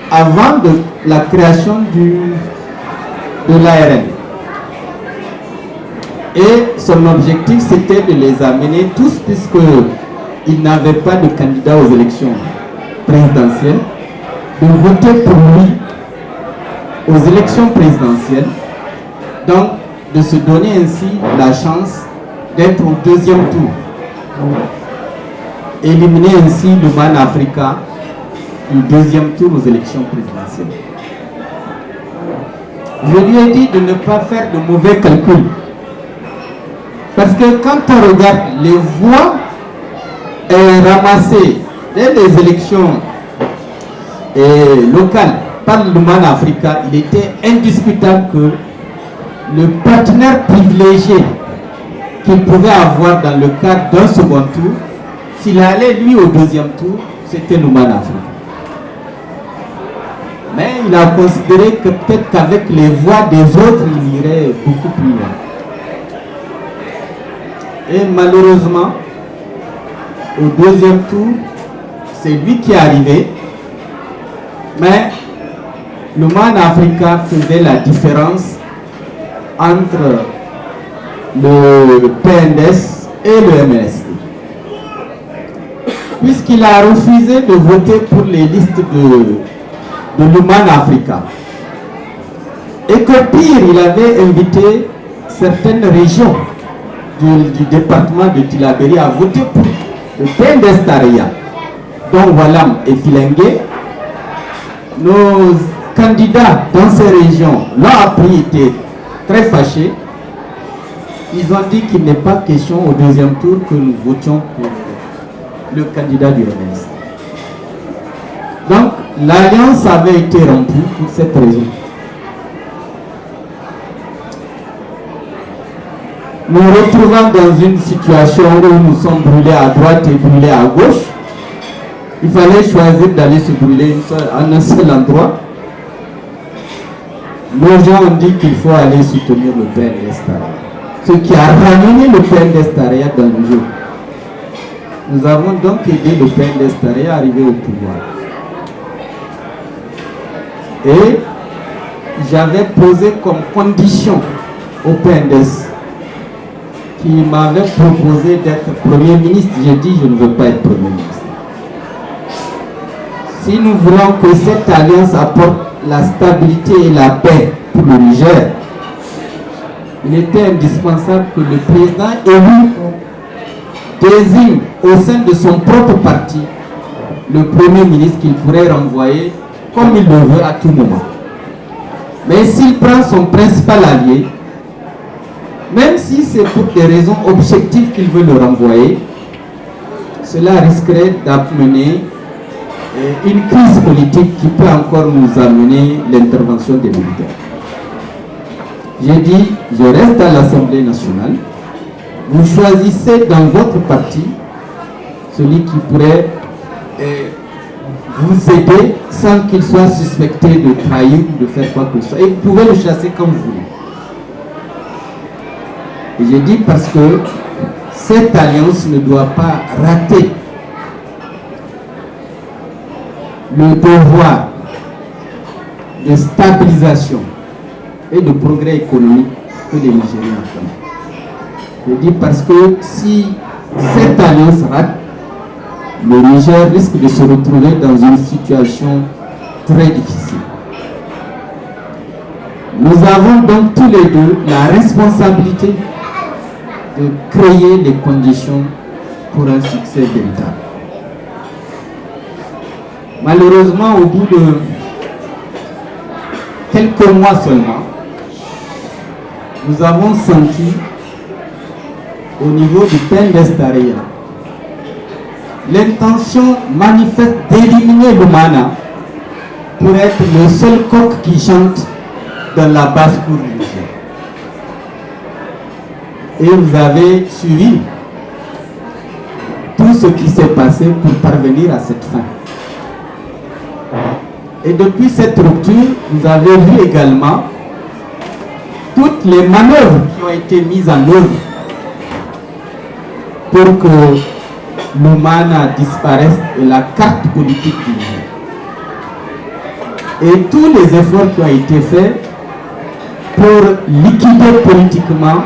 avant de la création de l'ARN. Et son objectif, c'était de les amener tous, puisqu'il n'avait pas de candidat aux élections présidentielles, de voter pour lui aux élections présidentielles, donc de se donner ainsi la chance d'être au 2e tour. Éliminer ainsi le Man Africa du 2e tour aux élections présidentielles. Je lui ai dit de ne pas faire de mauvais calculs. Parce que quand on regarde les voix ramassées dès les élections locales par le Man Africa, il était indiscutable que le partenaire privilégié qu'il pouvait avoir dans le cadre d'un second tour, s'il allait lui au 2e tour, c'était le Man Africa. Mais il a considéré que peut-être qu'avec les voix des autres, il irait beaucoup plus loin. Et malheureusement, au 2e tour, c'est lui qui est arrivé. Mais le Man Africa faisait la différence entre le PNDS et le MNSD. Puisqu'il a refusé de voter pour les listes de l'Oumana Africa. Et que pire, il avait invité certaines régions du département de Tillabéri à voter pour le PNDS Tareya, dont Walam et Filengue. Nos candidats dans ces régions l'ont appris, étaient très fâchés. Ils ont dit qu'il n'est pas question au 2e tour que nous votions pour le candidat du MNSD. Donc, l'alliance avait été rompue pour cette raison. Nous retrouvons dans une situation où nous sommes brûlés à droite et brûlés à gauche. Il fallait choisir d'aller se brûler en un seul endroit. Nos gens ont dit qu'il faut aller soutenir le PNDS Tareya, ce qui a ramené le PNDS Tareya dans le jeu. Nous avons donc aidé le PNDS Tareya à arriver au pouvoir. Et j'avais posé comme condition au PNDS qui m'avait proposé d'être Premier ministre. J'ai dit je ne veux pas être Premier ministre. Si nous voulons que cette alliance apporte la stabilité et la paix pour le Niger, il était indispensable que le président élu désigne au sein de son propre parti le Premier ministre qu'il pourrait renvoyer comme il le veut à tout moment. Mais s'il prend son principal allié, même si c'est pour des raisons objectives qu'il veut le renvoyer, cela risquerait d'amener une crise politique qui peut encore nous amener l'intervention des militaires. J'ai dit, je reste à l'Assemblée nationale. Vous choisissez dans votre parti celui qui pourrait vous aider sans qu'il soit suspecté de trahir ou de faire quoi que ce soit. Et vous pouvez le chasser comme vous voulez. Et j'ai dit parce que cette alliance ne doit pas rater le devoir de stabilisation et de progrès économique que les Nigériens attendent. Je dis parce que si cette alliance rate, le Niger risque de se retrouver dans une situation très difficile. Nous avons donc tous les deux la responsabilité de créer les conditions pour un succès véritable. Malheureusement, au bout de quelques mois seulement, nous avons senti au niveau du PNDS-Tarayya l'intention manifeste d'éliminer l'Oumana pour être le seul coq qui chante dans la basse-cour du Niger. Et vous avez suivi tout ce qui s'est passé pour parvenir à cette fin. Et depuis cette rupture, vous avez vu également toutes les manœuvres qui ont été mises en œuvre pour que l'Oumana disparaisse de la carte politique du Niger. Et tous les efforts qui ont été faits pour liquider politiquement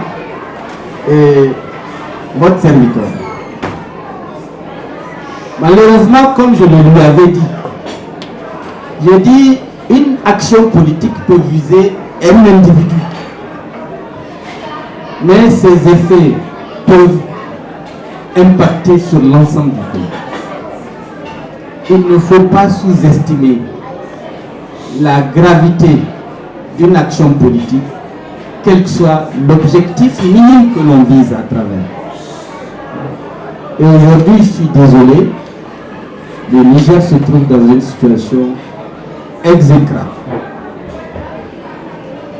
votre serviteur. Malheureusement, comme je le lui avais dit, je dis une action politique peut viser un individu, mais ses effets peuvent impacter sur l'ensemble du pays. Il ne faut pas sous-estimer la gravité d'une action politique, quel que soit l'objectif minime que l'on vise à travers. Et aujourd'hui, je suis désolé, le Niger se trouve dans une situation exécrable.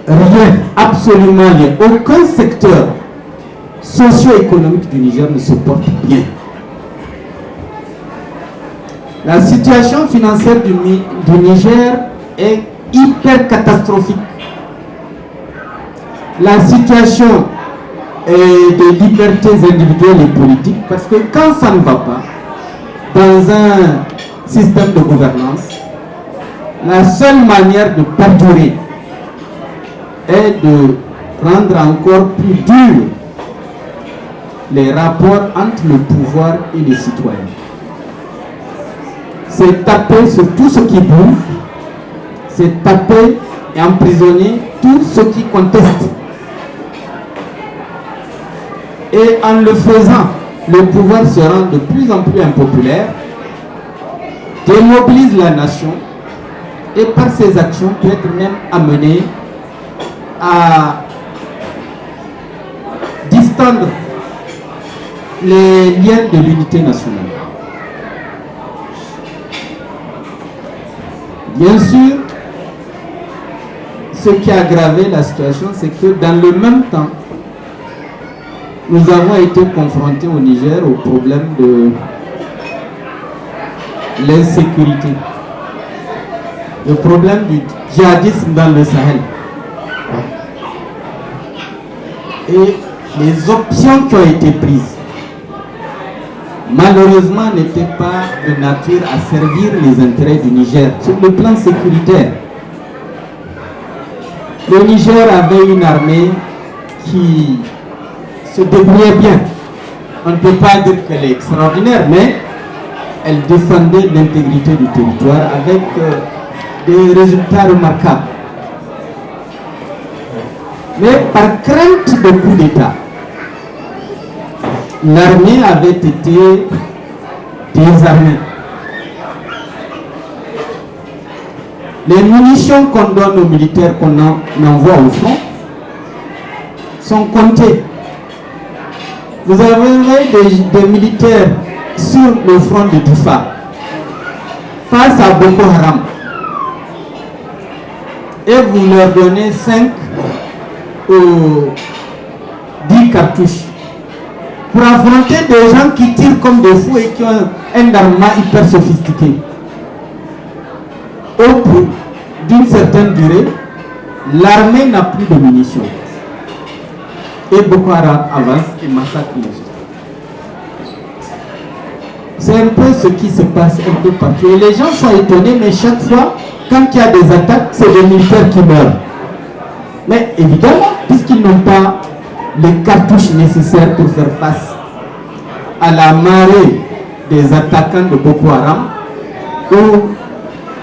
Rien, absolument rien, aucun secteur socio-économique du Niger ne se porte bien. La situation financière du Niger est hyper catastrophique. La situation des libertés individuelles et politiques, parce que quand ça ne va pas dans un système de gouvernance, la seule manière de perdurer est de rendre encore plus dur les rapports entre le pouvoir et les citoyens. C'est taper sur tout ce qui bouge, c'est taper et emprisonner tout ce qui conteste. Et en le faisant, le pouvoir se rend de plus en plus impopulaire, démobilise la nation et par ses actions peut être même amené à distendre les liens de l'unité nationale. Bien sûr, ce qui a aggravé la situation, c'est que dans le même temps, nous avons été confrontés au Niger au problème de l'insécurité, le problème du djihadisme dans le Sahel. Et les options qui ont été prises, malheureusement, n'étaient pas de nature à servir les intérêts du Niger sur le plan sécuritaire. Le Niger avait une armée qui se débrouillait bien. On ne peut pas dire qu'elle est extraordinaire, mais elle défendait l'intégrité du territoire avec des résultats remarquables. Mais par crainte de coup d'État, l'armée avait été désarmée. Les munitions qu'on donne aux militaires qu'on envoie au front sont comptées. Vous avez des militaires sur le front de Difa face à Boko Haram et vous leur donnez 5 ou 10 cartouches pour affronter des gens qui tirent comme des fous et qui ont un armement hyper sophistiqué. Au bout d'une certaine durée, l'armée n'a plus de munitions. Et Boko Haram avance et massacre les gens. C'est un peu ce qui se passe un peu partout. Et les gens sont étonnés, mais chaque fois, quand il y a des attaques, c'est des militaires qui meurent. Mais évidemment, puisqu'ils n'ont pas les cartouches nécessaires pour faire face à la marée des attaquants de Boko Haram ou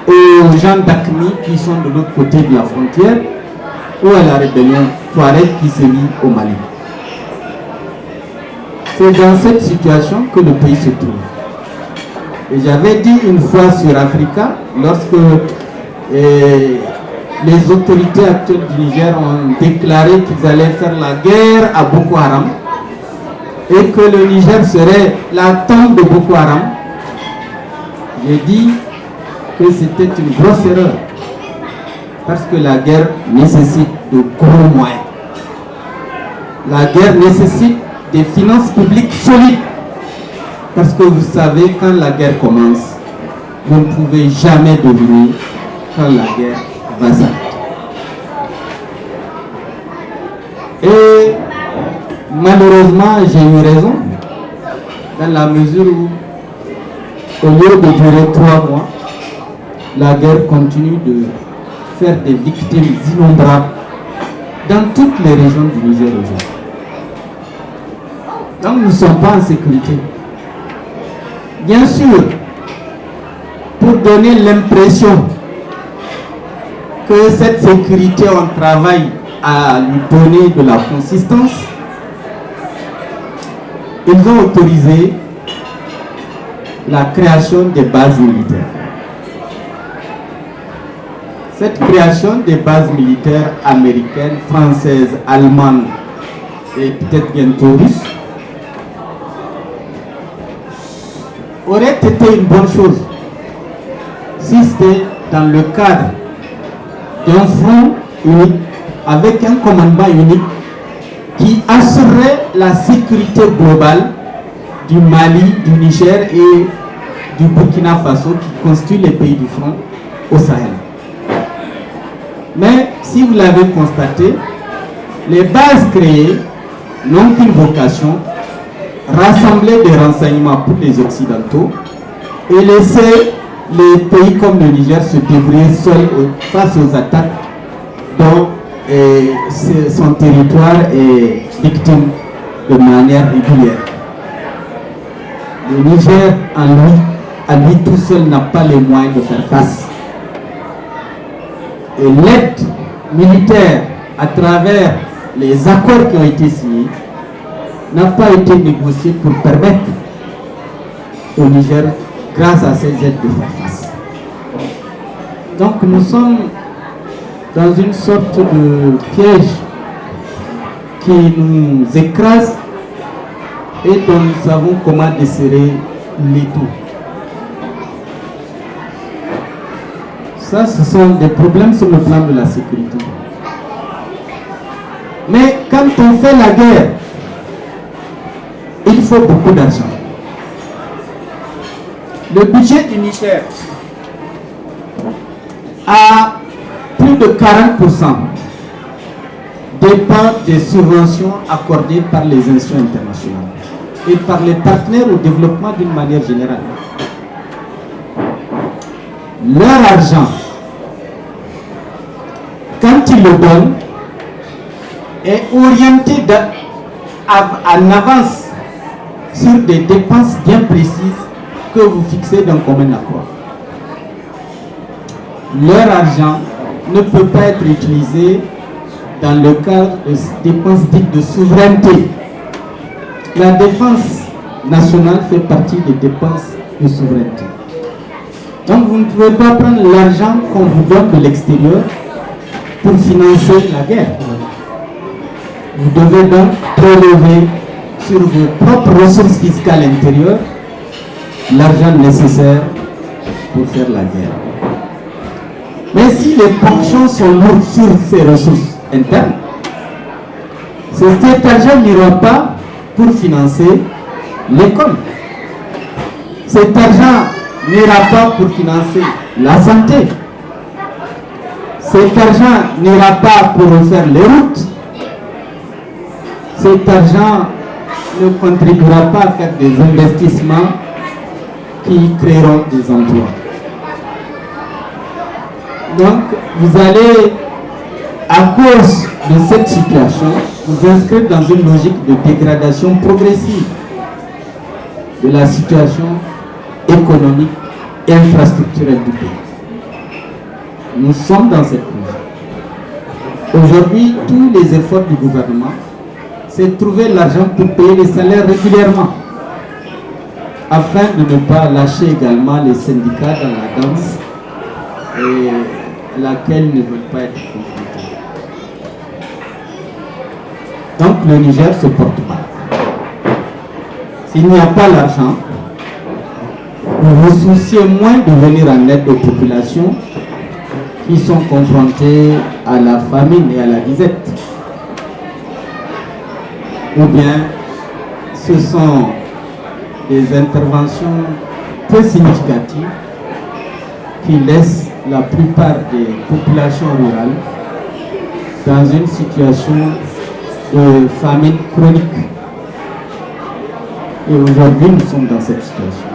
aux gens d'Akmi qui sont de l'autre côté de la frontière, ou à la rébellion Touareg qui sévit au Mali. C'est dans cette situation que le pays se trouve. Et j'avais dit une fois sur Africa, lorsque les autorités actuelles du Niger ont déclaré qu'ils allaient faire la guerre à Boko Haram et que le Niger serait la tombe de Boko Haram, j'ai dit que c'était une grosse erreur. Parce que la guerre nécessite de gros moyens. La guerre nécessite des finances publiques solides. Parce que vous savez, quand la guerre commence, vous ne pouvez jamais deviner quand la guerre va s'arrêter. Et malheureusement, j'ai eu raison, dans la mesure où, au lieu de durer 3 mois, la guerre continue de faire des victimes innombrables dans toutes les régions du Niger aujourd'hui. Donc nous ne sommes pas en sécurité. Bien sûr, pour donner l'impression que cette sécurité, on travaille à lui donner de la consistance, ils ont autorisé la création des bases militaires. Cette création des bases militaires américaines, françaises, allemandes et peut-être bientôt russes aurait été une bonne chose si c'était dans le cadre d'un front unique avec un commandement unique qui assurerait la sécurité globale du Mali, du Niger et du Burkina Faso qui constituent les pays du front au Sahel. Mais si vous l'avez constaté, les bases créées n'ont qu'une vocation, rassembler des renseignements pour les Occidentaux et laisser les pays comme le Niger se débrouiller seuls face aux attaques dont son territoire est victime de manière régulière. Le Niger, à lui tout seul, n'a pas les moyens de faire face. Et l'aide militaire à travers les accords qui ont été signés n'a pas été négociée pour permettre au Niger, grâce à ces aides, de faire face. Donc nous sommes dans une sorte de piège qui nous écrase et dont nous savons comment desserrer l'étau. Ça, ce sont des problèmes sur le plan de la sécurité. Mais quand on fait la guerre, il faut beaucoup d'argent. Le budget du Niger a plus de 40% dépend des subventions accordées par les institutions internationales et par les partenaires au développement d'une manière générale. Leur argent, quand ils le donnent, est orienté en avance sur des dépenses bien précises que vous fixez d'un commun accord. Leur argent ne peut pas être utilisé dans le cadre de dépenses dites de souveraineté. La défense nationale fait partie des dépenses de souveraineté. Donc vous ne pouvez pas prendre l'argent qu'on vous donne de l'extérieur pour financer la guerre. Vous devez donc prélever sur vos propres ressources fiscales intérieures l'argent nécessaire pour faire la guerre. Mais si les ponctions sont lourdes sur ces ressources internes, cet argent n'ira pas pour financer l'école. Cet argent n'ira pas pour financer la santé. Cet argent n'ira pas pour refaire les routes. Cet argent ne contribuera pas à faire des investissements qui créeront des emplois. Donc, vous allez à cause de cette situation, vous inscrivez dans une logique de dégradation progressive de la situation économique et infrastructurelle du pays. Nous sommes dans cette logique. Aujourd'hui, tous les efforts du gouvernement, c'est de trouver l'argent pour payer les salaires régulièrement, afin de ne pas lâcher également les syndicats dans la danse et à laquelle ils ne veulent pas être confrontés. Donc le Niger se porte mal. S'il n'y a pas l'argent, vous vous souciez moins de venir en aide aux populations qui sont confrontées à la famine et à la disette. Ou bien ce sont des interventions peu significatives qui laissent la plupart des populations rurales dans une situation de famine chronique. Et aujourd'hui, nous sommes dans cette situation.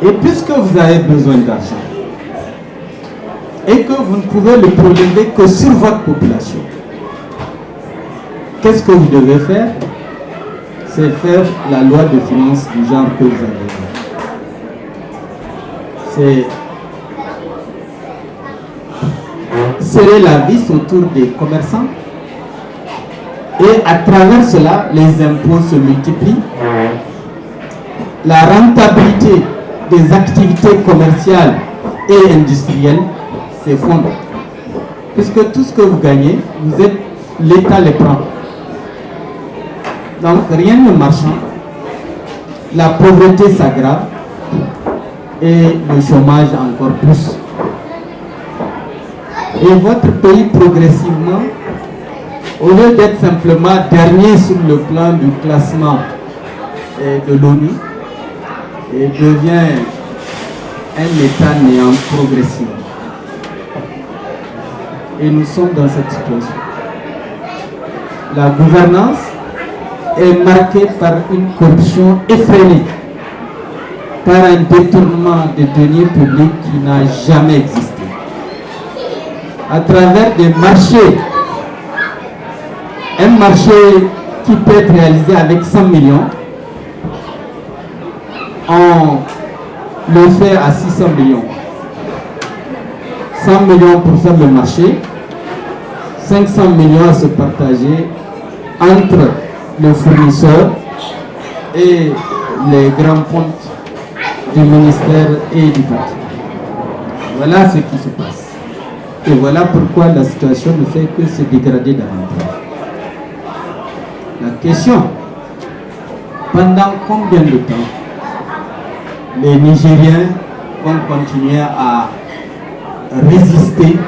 Et puisque vous avez besoin d'argent et que vous ne pouvez le prélever que sur votre population, qu'est-ce que vous devez faire? C'est faire la loi de finances du genre que vous avez fait. C'est serrer la vis autour des commerçants. Et à travers cela, les impôts se multiplient. La rentabilité des activités commerciales et industrielles s'effondre. Puisque tout ce que vous gagnez, l'État les prend. Donc rien ne marchant, la pauvreté s'aggrave et le chômage encore plus. Et votre pays progressivement, au lieu d'être simplement dernier sur le plan du classement de l'ONU, devient un État néant progressivement. Et nous sommes dans cette situation. La gouvernance est marquée par une corruption effrénée, par un détournement des deniers publics qui n'a jamais existé. À travers des marchés, un marché qui peut être réalisé avec 100 millions, on le fait à 600 millions. 100 millions pour faire le marché, 500 millions à se partager entre le fournisseur et les grands comptes du ministère et du parti. Voilà ce qui se passe. Et voilà pourquoi la situation ne fait que se dégrader davantage. La question, pendant combien de temps les Nigériens vont continuer à résister,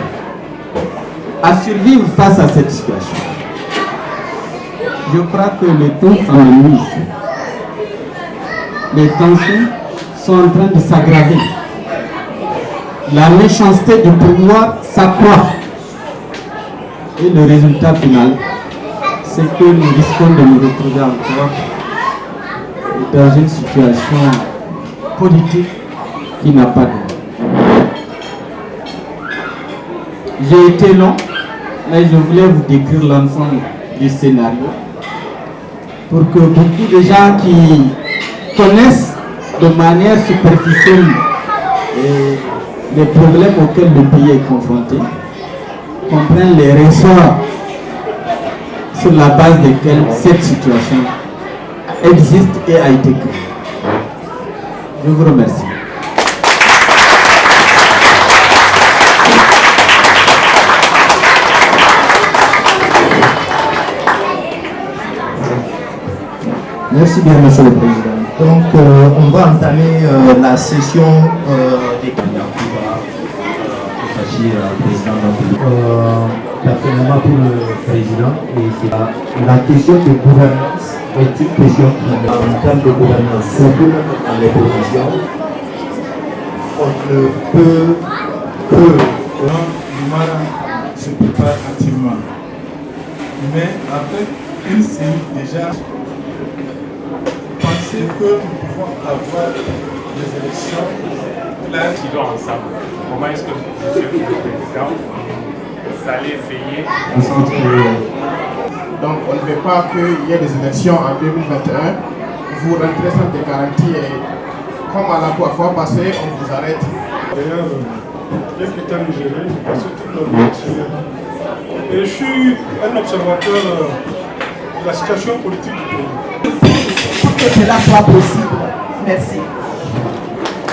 à survivre face à cette situation? Je crois que le temps s'ennuie. Les tensions sont en train de s'aggraver. La méchanceté du pouvoir s'accroît. Et le résultat final, c'est que nous risquons de nous retrouver encore dans une situation politique qui n'a pas de nom. J'ai été long, mais je voulais vous décrire l'ensemble du scénario pour que beaucoup de gens qui connaissent de manière superficielle les problèmes auxquels le pays est confronté comprennent les ressorts sur la base desquels cette situation existe et a été créée. Je vous remercie. Merci bien, Monsieur le Président. Donc, on va entamer la session des candidats. Personnellement pour le président, et c'est la question de gouvernance est une question qui, en termes de gouvernance, surtout dans les provisions, on ne peut que L'Umara se prépare activement. Mais avec une série déjà, pensez que nous pouvons avoir des élections claires qui vont ensemble. Comment est-ce que M. le Président allez veiller. Donc on ne veut pas qu'il y ait des élections en 2021. Vous rentrez sans des garanties et comme à la fois passée, on vous arrête. D'ailleurs, bien qu'étant nigérien, j'ai passé toute ma vie extérieure. Et je suis un observateur de la situation politique du pays. Pour que cela soit possible. Merci.